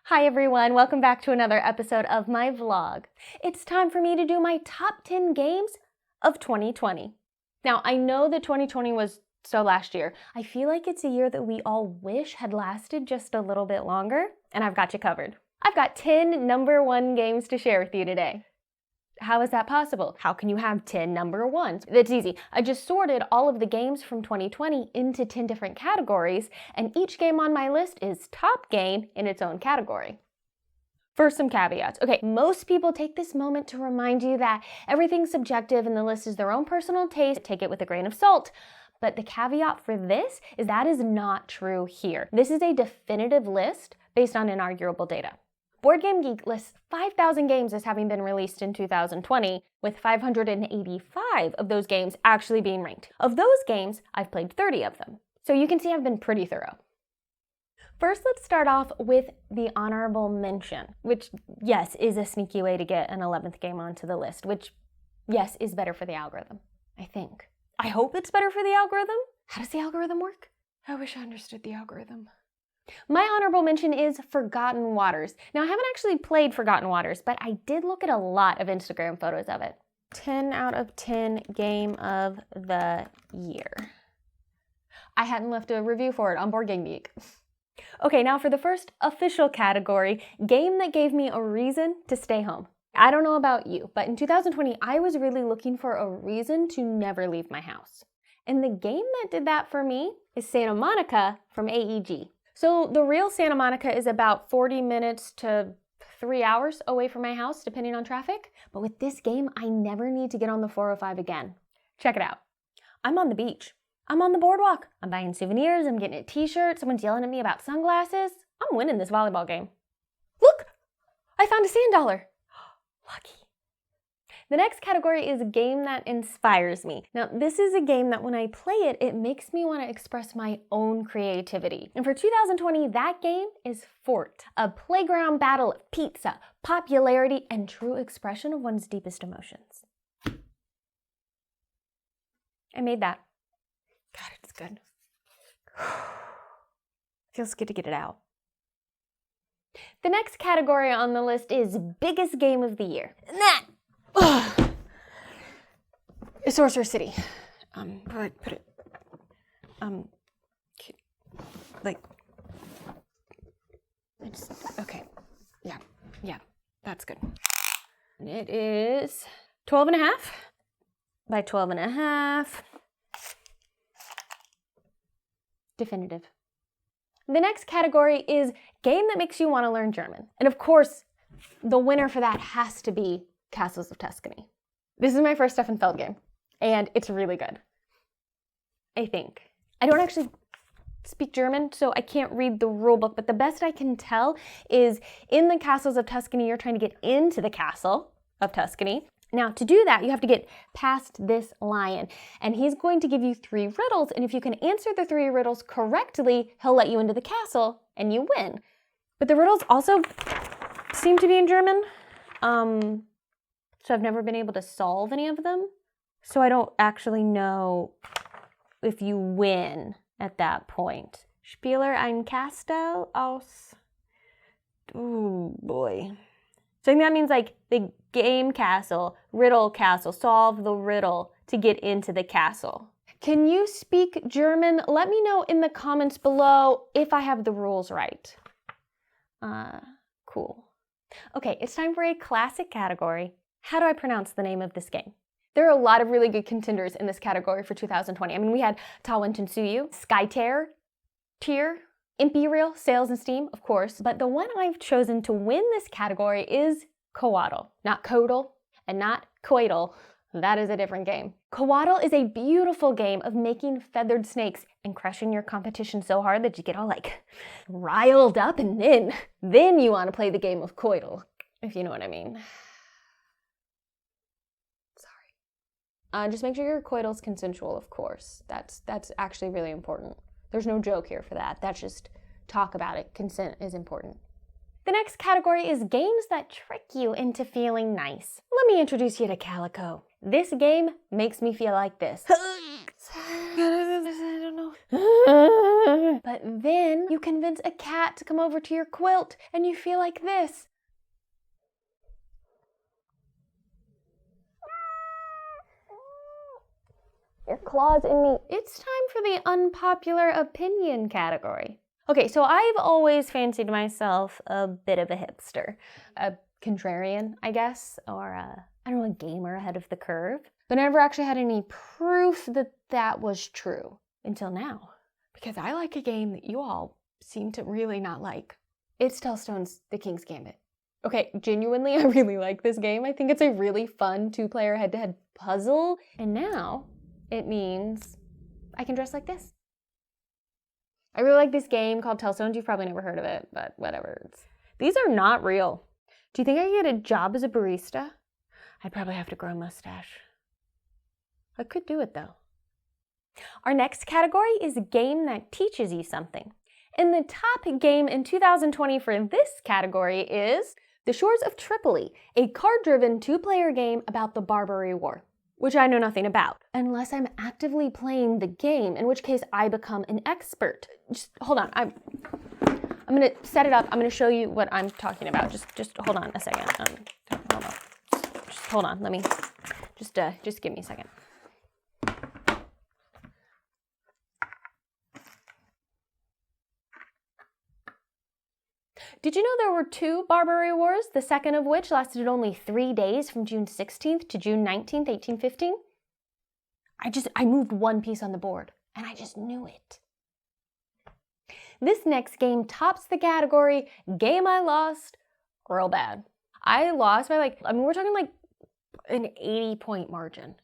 Hi everyone, welcome back to another episode of my vlog. It's time for me to do my top 10 games of 2020. Now, I know that 2020 was so last year. I feel like it's a year that we all wish had lasted just a little bit longer, and I've got you covered. I've got 10 number one games to share with you today. How is that possible? How can you have 10 number ones? That's easy. I just sorted all of the games from 2020 into 10 different categories, and each game on my list is top game in its own category. First, some caveats. Okay, most people take this moment to remind you that everything's subjective and the list is their own personal taste. Take it with a grain of salt. But the caveat for this is that is not true here. This is a definitive list based on inarguable data. Board Game Geek lists 5,000 games as having been released in 2020, with 585 of those games actually being ranked. Of those games, I've played 30 of them. So you can see I've been pretty thorough. First, let's start off with the honorable mention, which, yes, is a sneaky way to get an 11th game onto the list, which, yes, is better for the algorithm, I think. I hope it's better for the algorithm. How does the algorithm work? I wish I understood the algorithm. My honorable mention is Forgotten Waters. Now, I haven't actually played Forgotten Waters, but I did look at a lot of Instagram photos of it. 10 out of 10 game of the year. I hadn't left a review for it on Board Game Geek. Okay, now for the first official category, game that gave me a reason to stay home. I don't know about you, but in 2020, I was really looking for a reason to never leave my house. And the game that did that for me is Santa Monica from AEG. So the real Santa Monica is about 40 minutes to 3 hours away from my house, depending on traffic. But with this game, I never need to get on the 405 again. Check it out. I'm on the beach. I'm on the boardwalk. I'm buying souvenirs. I'm getting a t-shirt. Someone's yelling at me about sunglasses. I'm winning this volleyball game. Look, I found a sand dollar. Lucky. The next category is a game that inspires me. Now, this is a game that when I play it, it makes me want to express my own creativity. And for 2020, that game is Fort, a playground battle of pizza, popularity, and true expression of one's deepest emotions. I made that. God, it's good. Feels good to get it out. The next category on the list is biggest game of the year. And that Sorcerer City. Put it. Like. Okay. Yeah. That's good. And it is 12 and a half by 12 and a half. Definitive. The next category is game that makes you want to learn German. And of course, the winner for that has to be Castles of Tuscany. This is my first Stefan Feld game, and it's really good. I think. I don't actually speak German, so I can't read the rule book, but the best I can tell is in the Castles of Tuscany, you're trying to get into the Castle of Tuscany. Now, to do that, you have to get past this lion, and he's going to give you 3 riddles, and if you can answer the 3 riddles correctly, he'll let you into the castle, and you win. But the riddles also seem to be in German, so I've never been able to solve any of them, so I don't actually know if you win at that point. Spieler ein Castle aus... Ooh, boy. So I think that means like the game castle, riddle castle, solve the riddle to get into the castle. Can you speak German? Let me know in the comments below if I have the rules right. Cool. Okay, it's time for a classic category. How do I pronounce the name of this game? There are a lot of really good contenders in this category for 2020. I mean, we had Tawin Tsuyu, Skytear, Tier, Imperial, Sales and Steam, of course, but the one I've chosen to win this category is Coatl. Not Codal and not Coatl. That is a different game. Coatl is a beautiful game of making feathered snakes and crushing your competition so hard that you get all like riled up, and then you want to play the game of Coatl, if you know what I mean. Sorry. Just make sure your Coatl's consensual, of course. That's actually really important. There's no joke here for that. That's just talk about it. Consent is important. The next category is games that trick you into feeling nice. Let me introduce you to Calico. This game makes me feel like this. I don't know. But then you convince a cat to come over to your quilt and you feel like this. Your claws in me. It's time for the unpopular opinion category. Okay, so I've always fancied myself a bit of a hipster. A contrarian, I guess, or a gamer ahead of the curve. But I never actually had any proof that that was true until now. Because I like a game that you all seem to really not like. It's Tellstone's The King's Gambit. Okay, genuinely, I really like this game. I think it's a really fun 2-player head-to-head puzzle. And now it means I can dress like this. I really like this game called Tellstones. You've probably never heard of it, but whatever. These are not real. Do you think I could get a job as a barista? I'd probably have to grow a mustache. I could do it though. Our next category is a game that teaches you something. And the top game in 2020 for this category is The Shores of Tripoli, a card-driven 2-player game about the Barbary War, which I know nothing about, unless I'm actively playing the game, in which case I become an expert. Just hold on, I'm gonna set it up. I'm gonna show you what I'm talking about. Just hold on a second. Hold on. Just hold on. Let me just give me a second. Did you know there were 2 Barbary Wars, the second of which lasted only 3 days from June 16th to June 19th, 1815? I moved one piece on the board, and I just knew it. This next game tops the category game I lost real bad. I lost by we're talking like an 80-point margin,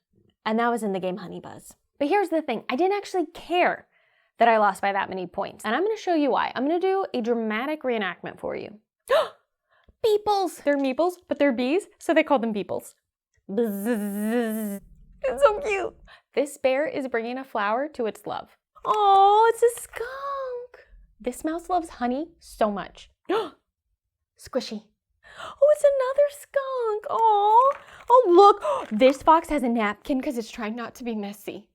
and that was in the game Honey Buzz. But here's the thing, I didn't actually care that I lost by that many points. And I'm gonna show you why. I'm gonna do a dramatic reenactment for you. Beeples! They're meeples, but they're bees, so they call them beeples. Bzzz. It's so cute. This bear is bringing a flower to its love. Oh, it's a skunk. This mouse loves honey so much. Squishy. Oh, it's another skunk. Oh, look. This fox has a napkin because it's trying not to be messy.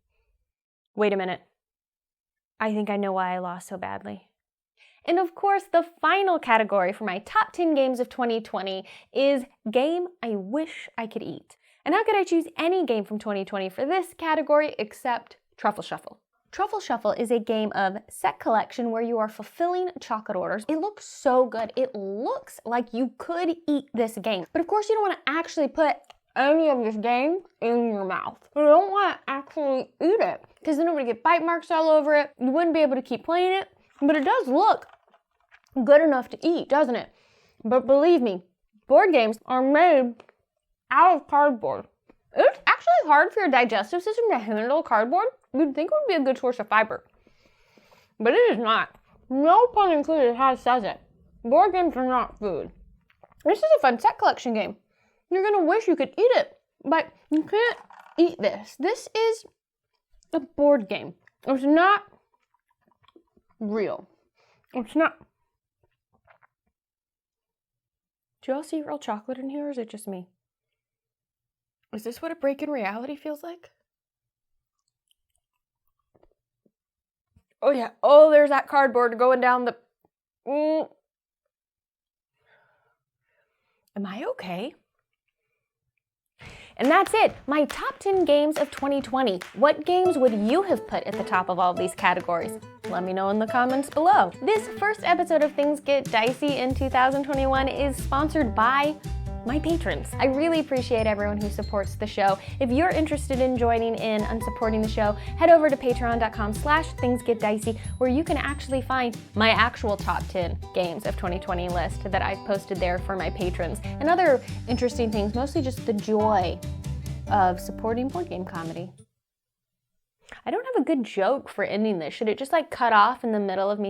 Wait a minute. I think I know why I lost so badly. And of course, the final category for my top 10 games of 2020 is Game I Wish I Could Eat. And how could I choose any game from 2020 for this category except Truffle Shuffle? Truffle Shuffle is a game of set collection where you are fulfilling chocolate orders. It looks so good. It looks like you could eat this game. But of course, you don't want to actually put any of this game in your mouth. You don't want to actually eat it because then it would get bite marks all over it. You wouldn't be able to keep playing it, but it does look good enough to eat, doesn't it? But believe me, board games are made out of cardboard. It's actually hard for your digestive system to handle cardboard. You'd think it would be a good source of fiber, but it is not. No pun included how it says it. Board games are not food. This is a fun set collection game. You're gonna wish you could eat it, but you can't eat this. This is a board game. It's not real. It's not. Do you all see real chocolate in here, or is it just me? Is this what a break in reality feels like? Oh yeah. Oh, there's that cardboard going down the... Am I okay? And that's it, my top 10 games of 2020. What games would you have put at the top of all of these categories? Let me know in the comments below. This first episode of Things Get Dicey in 2021 is sponsored by my patrons. I really appreciate everyone who supports the show. If you're interested in joining in and supporting the show, head over to patreon.com/thingsgetdicey, where you can actually find my actual top 10 games of 2020 list that I've posted there for my patrons, and other interesting things, mostly just the joy of supporting board game comedy. I don't have a good joke for ending this. Should it just cut off in the middle of me